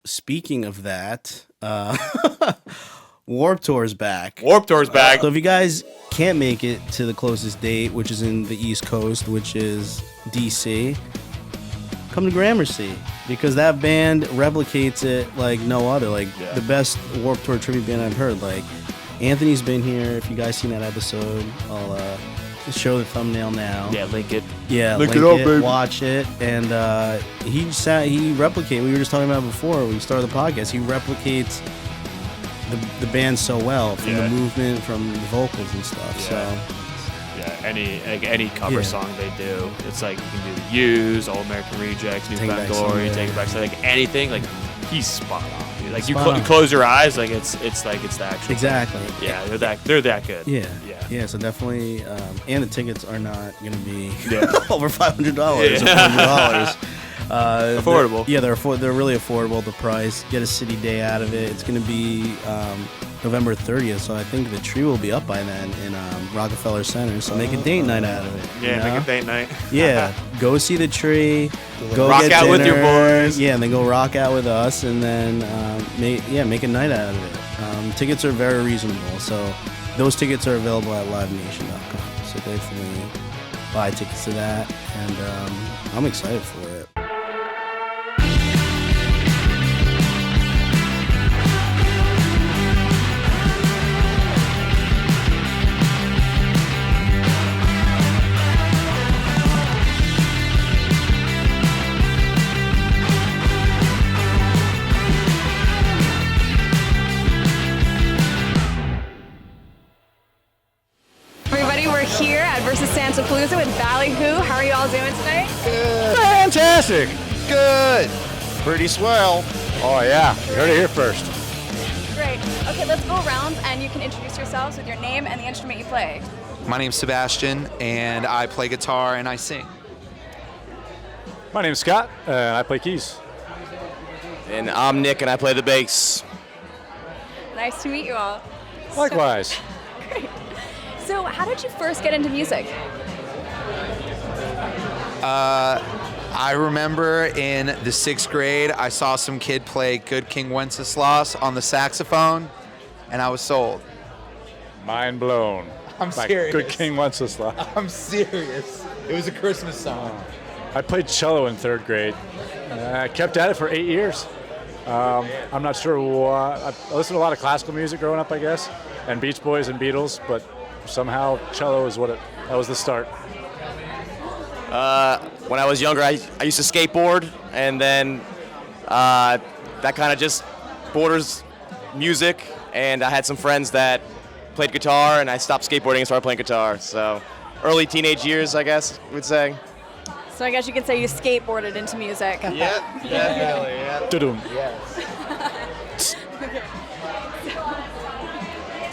speaking of that, Warped Tour's back. Warped Tour's back. So if you guys can't make it to the closest date, which is in the East Coast, which is DC, come to Gramercy, because that band replicates it like no other. Like the best Warped Tour tribute band I've heard. Like Anthony's been here. If you guys seen that episode, I'll show the thumbnail now. Yeah, link it. Yeah, link it up, baby. Watch it. And he replicates. We were just talking about before when we started the podcast. He replicates the band so well, from the movement, from the vocals and stuff. So. Yeah, any cover song they do, it's like you can do the Used, All American Rejects, New Found Glory, Take It Back. So like anything, like he's spot on. Dude. Like you close your eyes, like it's the actual. Exactly. Thing. Yeah, they're that good. Yeah. So definitely, and the tickets are not going to be over $500 or $400. Affordable. They're really affordable. The price, get a city day out of it. It's going to be November 30th, so I think the tree will be up by then in Rockefeller Center. So make a date night out of it. Yeah, make a date night. Yeah, go see the tree. Go rock get out dinner, with your boys. Yeah, and then go rock out with us, and then make a night out of it. Tickets are very reasonable, so those tickets are available at livenation.com. So definitely buy tickets to that, and I'm excited for it. Here at versus Santapalooza with Ballyhoo. How are you all doing tonight? Good. Fantastic. Good. Pretty swell. Oh yeah, you heard it here first. Great. Okay, let's go around and you can introduce yourselves with your name and the instrument you play. My name's Sebastian, and I play guitar and I sing. My name's Scott, and I play keys. And I'm Nick, and I play the bass. Nice to meet you all. Likewise. Great. So, how did you first get into music? I remember in the 6th grade, I saw some kid play Good King Wenceslas on the saxophone, and I was sold. Mind blown. I'm serious. Good King Wenceslas. I'm serious. It was a Christmas song. I played cello in 3rd grade. I kept at it for 8 years. I'm not sure why. I listened to a lot of classical music growing up, I guess, and Beach Boys and Beatles, but somehow cello is that was the start. When I was younger, I used to skateboard, and then that kind of just borders music, and I had some friends that played guitar, and I stopped skateboarding and started playing guitar. So early teenage years, I guess, I would say. So I guess you could say you skateboarded into music. Yeah, definitely, yeah. Da-dum. Yes.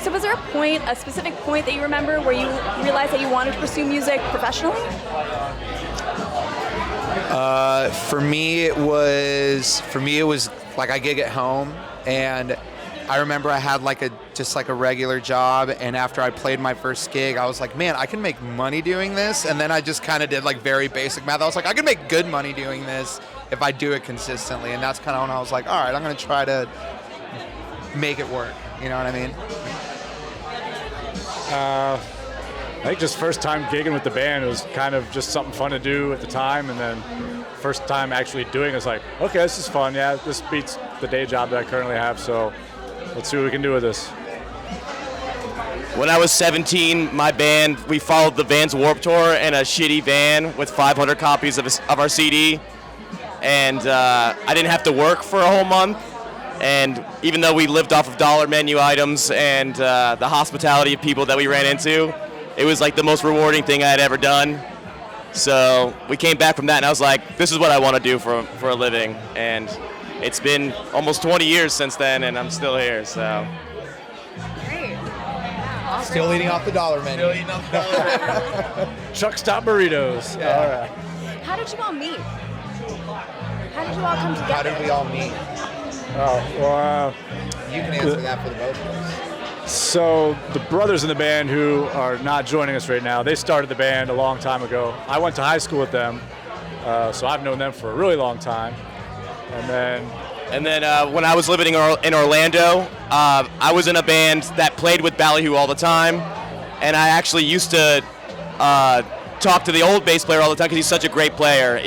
So was there a specific point that you remember where you realized that you wanted to pursue music professionally? For me, it was like I gig at home, and I remember I had just a regular job, and after I played my first gig, I was like, man, I can make money doing this. And then I just kind of did like very basic math. I was like, I can make good money doing this if I do it consistently. And that's kind of when I was like, all right, I'm going to try to make it work. You know what I mean? I think just first time gigging with the band, it was kind of just something fun to do at the time, and then first time actually doing it was like, okay, this is fun. Yeah, this beats the day job that I currently have, so let's see what we can do with this. When I was 17, my band, we followed the Vans Warped Tour in a shitty van with 500 copies of our CD, and I didn't have to work for a whole month. And even though we lived off of dollar menu items and the hospitality of people that we ran into, it was like the most rewarding thing I had ever done. So we came back from that, and I was like, this is what I want to do for a living. And it's been almost 20 years since then, and I'm still here. So. Great. Still eating off the dollar menu. Chuck Stop Burritos. Yeah. All right. How did you all meet? How did you all come together? How did we all meet? Oh, well, You can answer that for the both of us. so the brothers in the band who are not joining us right now, they started the band a long time ago. I went to high school with them, so I've known them for a really long time. And then And then when I was living in Orlando, I was in a band that played with Ballyhoo all the time, and I actually used to talk to the old bass player all the time because he's such a great player.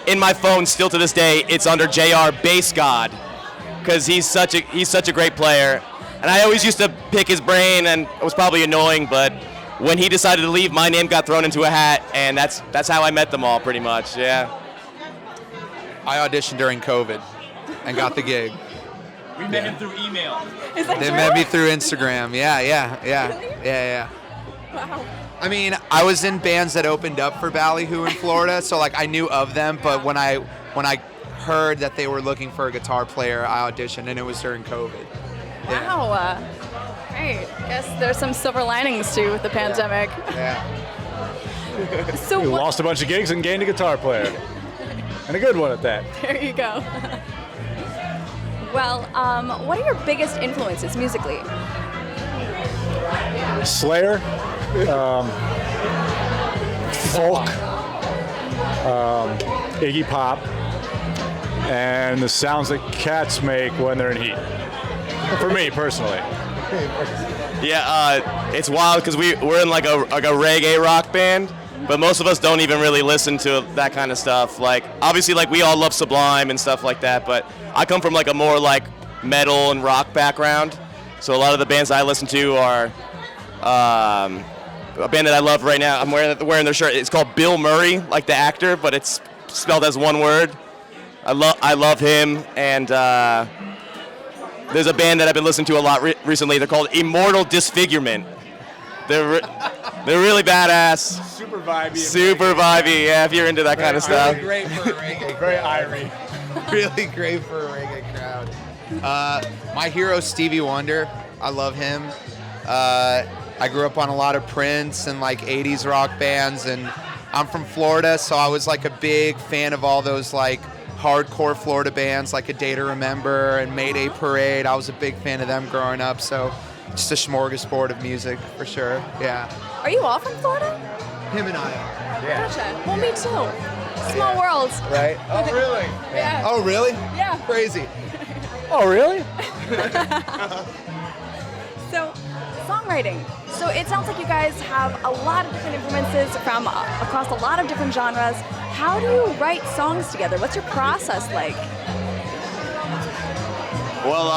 In my phone, still to this day, it's under JR Bass God, because he's such a great player. And I always used to pick his brain, and it was probably annoying, but when he decided to leave, my name got thrown into a hat, and that's how I met them all, pretty much. Yeah. I auditioned during COVID and got the gig. We met him through email. Is that They true? met me through Instagram. Yeah. Really? Yeah. Wow. I mean, I was in bands that opened up for Ballyhoo in Florida, so like I knew of them. But when I heard that they were looking for a guitar player, I auditioned, and it was during COVID. Yeah. Wow. Great. Guess there's some silver linings too with the pandemic. Yeah. So We what, lost a bunch of gigs and gained a guitar player. And a good one at that. there you go. Well, what are your biggest influences musically? Slayer, folk, Iggy Pop, and the sounds that cats make when they're in heat. For me, personally. Yeah, it's wild because we're in like a reggae rock band, but most of us don't even really listen to that kind of stuff. Like, obviously, like we all love Sublime and stuff like that, but I come from like a more like metal and rock background. So a lot of the bands I listen to are a band that I love right now. I'm wearing their shirt. It's called Bill Murray, like the actor, but it's spelled as one word. I love him, and there's a band that I've been listening to a lot recently. They're called Immortal Disfigurement. They're really badass. Super vibey. Super vibey, yeah, if you're into that kind of stuff. Really great for a reggae. Very irie. Really great for a reggae crowd. My hero, Stevie Wonder. I love him. I grew up on a lot of Prince and like 80s rock bands, and I'm from Florida, so I was like a big fan of all those like hardcore Florida bands like A Day to Remember and Mayday Parade. I was a big fan of them growing up, so just a smorgasbord of music for sure. Yeah. Are you all from Florida? Him and I are. Gotcha. Well, me too. Small world. Right? Oh, really? Yeah. Oh, really? Yeah. Crazy. Oh, really? So, songwriting. So it sounds like you guys have a lot of different influences from across a lot of different genres. How do you write songs together? What's your process like? Well,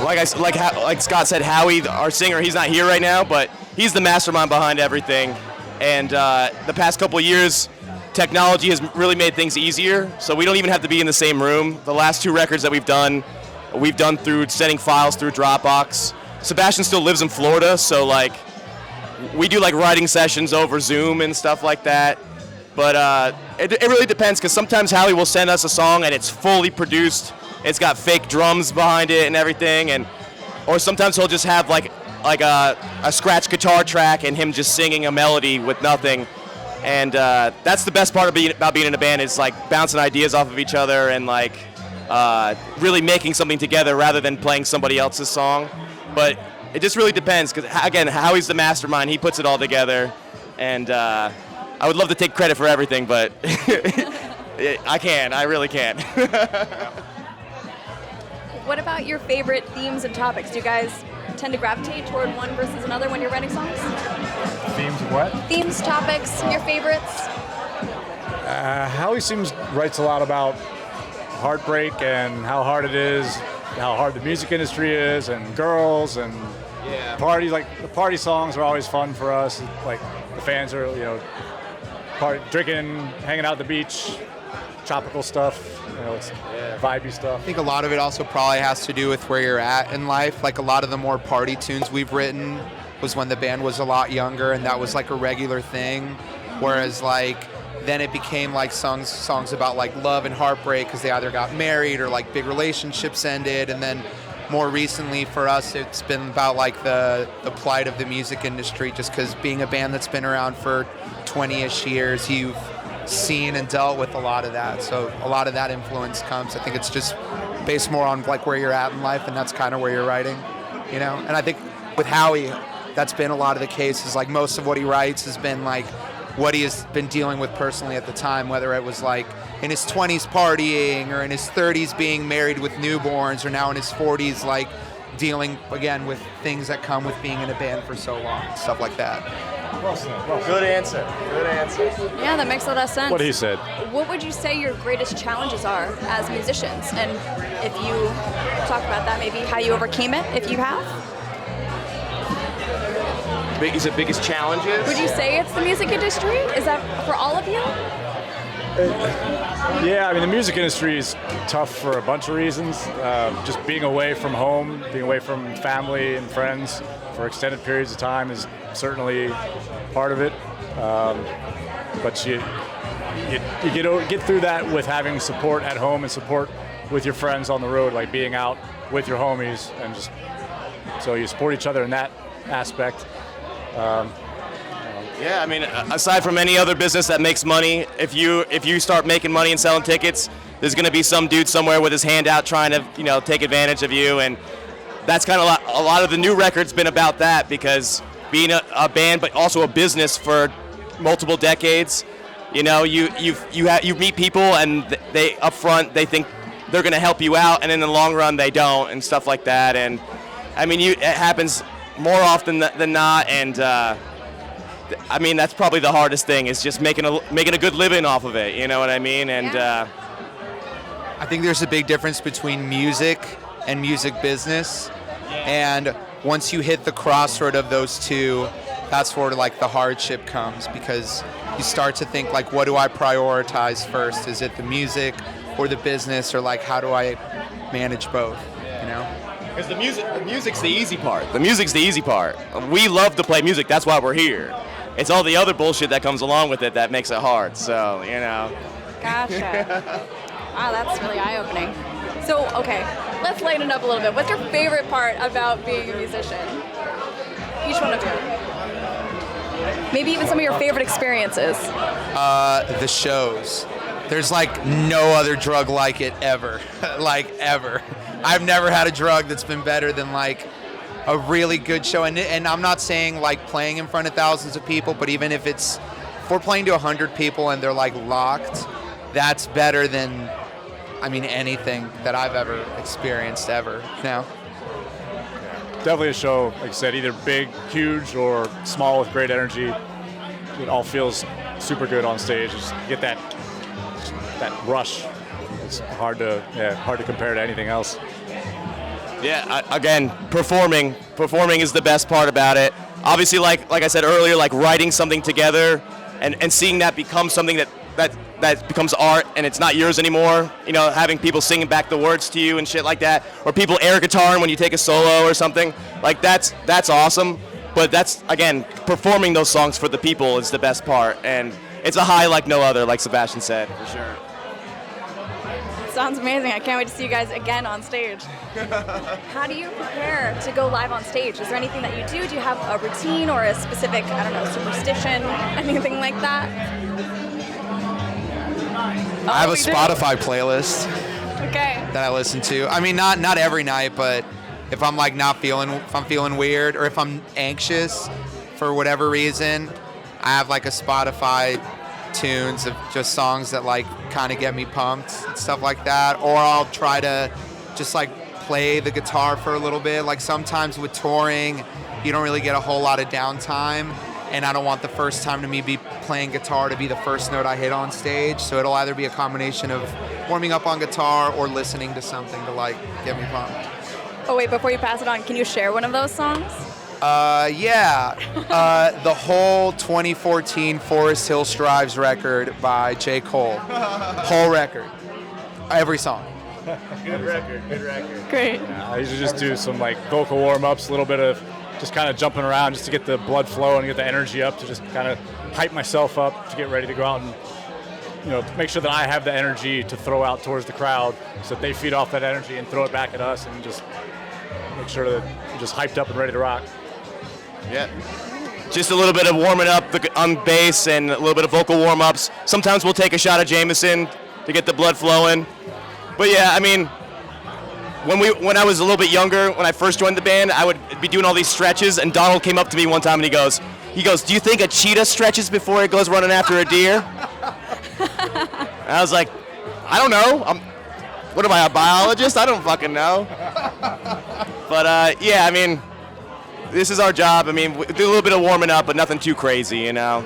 like Scott said, Howie, our singer, he's not here right now, but he's the mastermind behind everything. And the past couple of years, technology has really made things easier, so we don't even have to be in the same room. The last 2 records that we've done through sending files through Dropbox. Sebastian still lives in Florida, so like we do like writing sessions over Zoom and stuff like that. But it really depends, because sometimes Howie will send us a song and it's fully produced. It's got fake drums behind it and everything, or sometimes he'll just have like a scratch guitar track and him just singing a melody with nothing. And that's the best part about being in a band, is like bouncing ideas off of each other and like really making something together rather than playing somebody else's song. But it just really depends, because again, Howie's the mastermind. He puts it all together, and I would love to take credit for everything, but I can't. I really can't. What about your favorite themes and topics? Do you guys tend to gravitate toward one versus another when you're writing songs? Themes of what? Themes, topics, your favorites? Howie writes a lot about heartbreak and how hard it is, how hard the music industry is, and girls and parties. Like the party songs are always fun for us. Like the fans are, drinking, hanging out at the beach, tropical stuff. It's vibey stuff. I think a lot of it also probably has to do with where you're at in life. Like a lot of the more party tunes we've written was when the band was a lot younger, and that was like a regular thing. Whereas like then it became like songs about like love and heartbreak because they either got married or like big relationships ended. And then more recently for us, it's been about like the plight of the music industry, just because being a band that's been around for 20-ish years, you've seen and dealt with a lot of that. So a lot of that influence comes. I think it's just based more on like where you're at in life, and that's kind of where you're writing, And I think with Howie, that's been a lot of the cases. Like most of what he writes has been like what he has been dealing with personally at the time, whether it was like in his 20s partying, or in his 30s being married with newborns, or now in his 40s like dealing again with things that come with being in a band for so long, stuff like that. Good answer. Yeah, that makes a lot of sense. What he said. What would you say your greatest challenges are as musicians? And if you talk about that, maybe how you overcame it, if you have? Is it biggest challenges? Would you say it's the music industry? Is that for all of you? Yeah, I mean, the music industry is tough for a bunch of reasons. Just being away from home, being away from family and friends for extended periods of time is certainly part of it. But you get through that with having support at home and support with your friends on the road, like being out with your homies, and just so you support each other in that aspect. Yeah, I mean, aside from any other business that makes money, if you start making money and selling tickets, there's going to be some dude somewhere with his hand out trying to, take advantage of you, and that's kind of a lot of the new record's been about that, because being a band but also a business for multiple decades, you meet people and they up front they think they're going to help you out, and in the long run they don't, and stuff like that. And I mean, it happens more often than not, and I mean, that's probably the hardest thing, is just making a good living off of it. You know what I mean? And I think there's a big difference between music and music business, and once you hit the crossroad of those two, that's where like the hardship comes, because you start to think like, what do I prioritize first? Is it the music or the business, or like how do I manage both? Because the music's the easy part. The music's the easy part. We love to play music. That's why we're here. It's all the other bullshit that comes along with it that makes it hard. So, Gotcha. Wow, that's really eye-opening. So, okay, let's lighten it up a little bit. What's your favorite part about being a musician? Each one of you. Maybe even some of your favorite experiences. The shows. There's like no other drug like it ever. Like ever. I've never had a drug that's been better than like a really good show. And I'm not saying like playing in front of thousands of people, but even if we're playing to 100 people and they're like locked, that's better than, anything that I've ever experienced ever. Definitely a show, like I said, either big, huge, or small with great energy. It all feels super good on stage. Just get that rush. It's hard to compare to anything else. Yeah, again, performing is the best part about it. Obviously, like I said earlier, like writing something together and seeing that become something that becomes art and it's not yours anymore. Having people singing back the words to you and shit like that, or people air guitaring when you take a solo or something. Like that's awesome. But that's, again, performing those songs for the people is the best part, and it's a high like no other, like Sebastian said, for sure. Sounds amazing. I can't wait to see you guys again on stage. How do you prepare to go live on stage? Is there anything that you do? Do you have a routine or a specific, superstition, anything like that? I have a Spotify playlist that I listen to. Not every night, but if I'm like if I'm feeling weird, or if I'm anxious for whatever reason, I have like a Spotify tunes of just songs that like kind of get me pumped and stuff like that. Or I'll try to just like play the guitar for a little bit. Like sometimes with touring, you don't really get a whole lot of downtime, and I don't want the first time to me be playing guitar to be the first note I hit on stage. So it'll either be a combination of warming up on guitar or listening to something to like get me pumped. Oh wait, before you pass it on, can you share one of those songs? The whole 2014 Forest Hill Strives record by J. Cole. Whole record. Every song. Good record. Great. Yeah, I usually just do some like vocal warm-ups, a little bit of just kind of jumping around just to get the blood flow and get the energy up, to just kind of hype myself up to get ready to go out and make sure that I have the energy to throw out towards the crowd, so that they feed off that energy and throw it back at us, and just make sure that we're just hyped up and ready to rock. Yeah. Just a little bit of warming up on bass and a little bit of vocal warm-ups. Sometimes we'll take a shot of Jameson to get the blood flowing. But yeah, when I was a little bit younger, when I first joined the band, I would be doing all these stretches, and Donald came up to me one time and he goes, do you think a cheetah stretches before it goes running after a deer? And I was like, I don't know. What am I, a biologist? I don't fucking know. But yeah, I mean, this is our job. I mean, we do a little bit of warming up, but nothing too crazy, you know.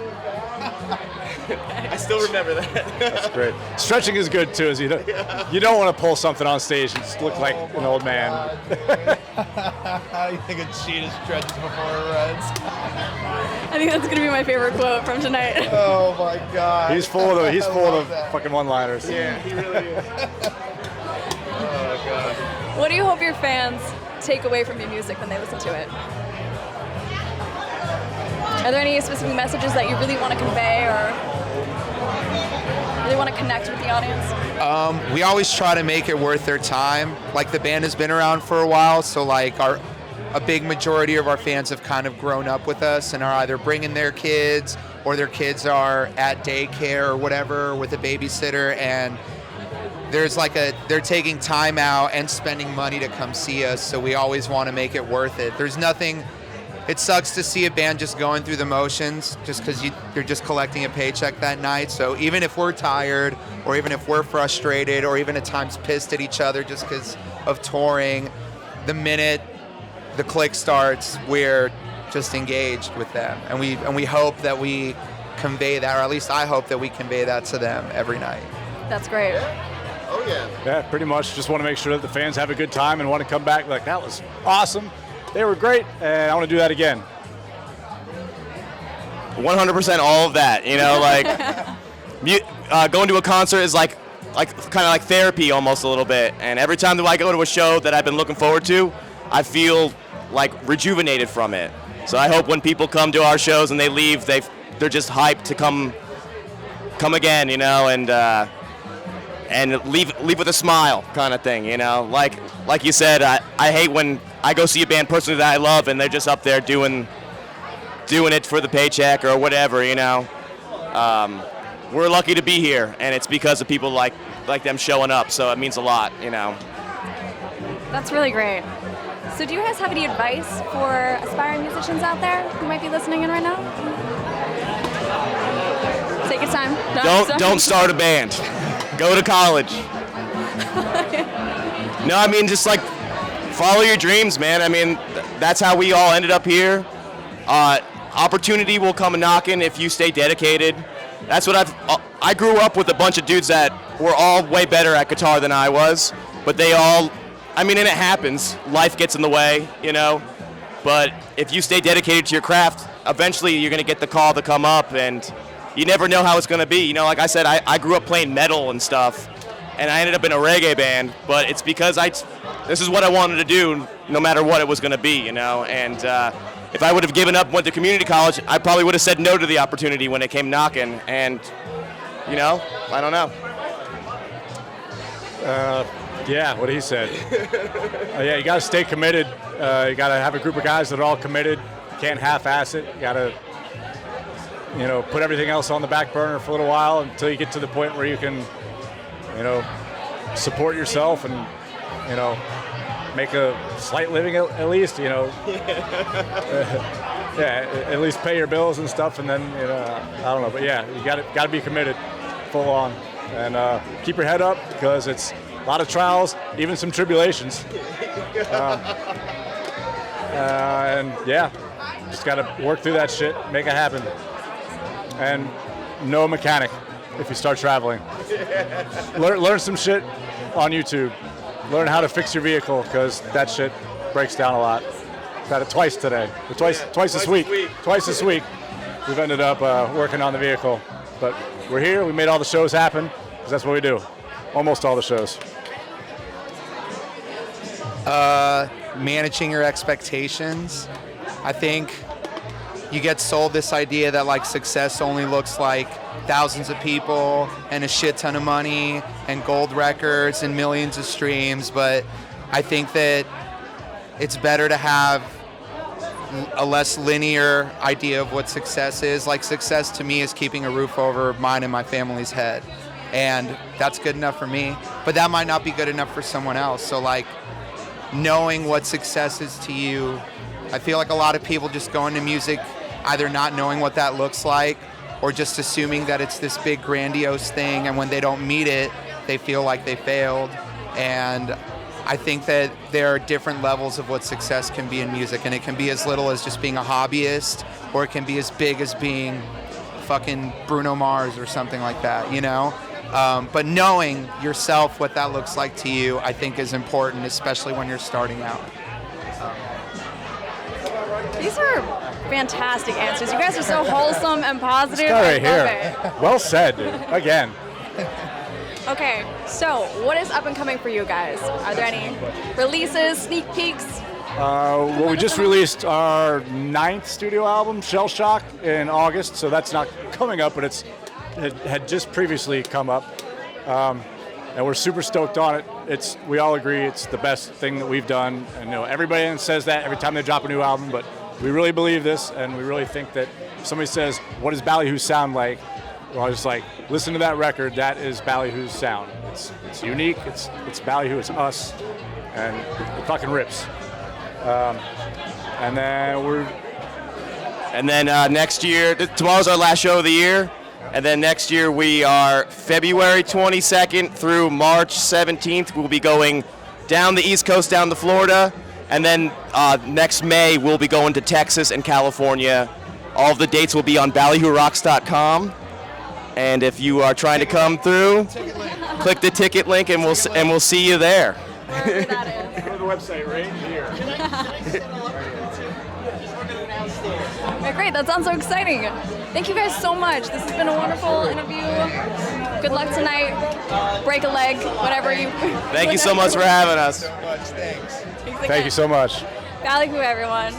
I still remember that. That's great. Stretching is good too, as you don't want to pull something on stage and just look like an old man. You think a cheetah stretches before it runs? I think that's gonna be my favorite quote from tonight. Oh my God. He's full of fucking one-liners. Yeah, he really is. Oh, God. What do you hope your fans take away from your music when they listen to it? Are there any specific messages that you really want to convey or really want to connect with the audience? We always try to make it worth their time. Like, the band has been around for a while, so like a big majority of our fans have kind of grown up with us and are either bringing their kids or their kids are at daycare or whatever with a babysitter, and they're taking time out and spending money to come see us, so we always want to make it worth it. It sucks to see a band just going through the motions just because you're just collecting a paycheck that night. So even if we're tired or even if we're frustrated or even at times pissed at each other just because of touring, the minute the click starts, we're just engaged with them. And we hope that we convey that, or at least I hope that we convey that to them every night. That's great. Oh yeah. Yeah, pretty much. Just want to make sure that the fans have a good time and want to come back like, that was awesome. They were great, and I want to do that again. 100% all of that, you know, like going to a concert is like kind of like therapy almost a little bit. And every time that I go to a show that I've been looking forward to, I feel like rejuvenated from it. So I hope when people come to our shows and they leave, they're just hyped to come again, you know, and leave with a smile kind of thing, you know. Like you said, I hate when I go see a band personally that I love and they're just up there doing it for the paycheck or whatever, you know. We're lucky to be here, and it's because of people like them showing up, so it means a lot, you know. That's really great. So do you guys have any advice for aspiring musicians out there who might be listening in right now? Take your time. Don't start a band. Go to college. No, I mean, just like follow your dreams, man. I mean, that's how we all ended up here. Opportunity will come knocking if you stay dedicated. That's what I grew up with a bunch of dudes that were all way better at guitar than I was, but and it happens. Life gets in the way, you know. But if you stay dedicated to your craft, eventually you're going to get the call to come up, and you never know how it's going to be. You know, like I said, I grew up playing metal and stuff, and I ended up in a reggae band, but it's because this is what I wanted to do no matter what it was going to be, you know. And if I would have given up, went to community college, I probably would have said no to the opportunity when it came knocking, and, you know, I don't know. Yeah, what he said. Yeah, you got to stay committed. You got to have a group of guys that are all committed. You can't half-ass it. You got to, you know, put everything else on the back burner for a little while until you get to the point where you can, you know, support yourself and, you know, make a slight living at least, you know. Yeah, at least pay your bills and stuff, and then, you know, I don't know, but yeah, you got to be committed, full on, and keep your head up because it's a lot of trials, even some tribulations. And yeah, just got to work through that shit, make it happen. And no mechanic if you start traveling. Learn some shit on YouTube. Learn how to fix your vehicle because that shit breaks down a lot. Got it twice today. Twice this week. Twice this week. We've ended up working on the vehicle. But we're here. We made all the shows happen because that's what we do. Almost all the shows. Managing your expectations. I think you get sold this idea that like success only looks like thousands of people and a shit ton of money and gold records and millions of streams, but I think that it's better to have a less linear idea of what success is. Like, success to me is keeping a roof over mine and my family's head, and that's good enough for me, but that might not be good enough for someone else. So like, knowing what success is to you, I feel like a lot of people just go into music either not knowing what that looks like or just assuming that it's this big grandiose thing, and when they don't meet it, they feel like they failed. And I think that there are different levels of what success can be in music, and it can be as little as just being a hobbyist, or it can be as big as being fucking Bruno Mars or something like that, you know? But knowing yourself, what that looks like to you, I think is important, especially when you're starting out. These are fantastic answers. You guys are so wholesome and positive. This guy right I love here. it. Well said, dude. Again. Okay, so what is up and coming for you guys? Are there any releases, sneak peeks? Well, we just released our 9th studio album, Shell Shock, in August, so that's not coming up, but it had just previously come up. And we're super stoked on it. We all agree it's the best thing that we've done. And you know, everybody says that every time they drop a new album, but we really believe this, and we really think that if somebody says, what does Ballyhoo sound like? Well, I was like, listen to that record. That is Ballyhoo's sound. It's unique. It's Ballyhoo. It's us, and it fucking rips. And then next year, tomorrow's our last show of the year, and then next year we are February 22nd through March 17th. We'll be going down the East Coast, down to Florida, and then next May we'll be going to Texas and California. All of the dates will be on ballyhoorocks.com. And if you are trying to come through, click the ticket link, and we'll see you there. Wherever that is. go to the website right here. Okay, great, that sounds so exciting. Thank you guys so much. This has been a wonderful interview. Good luck tonight. Break a leg, whatever you. Thank you so much for having us. Thanks. Thank you so much. Ballyhoo, everyone.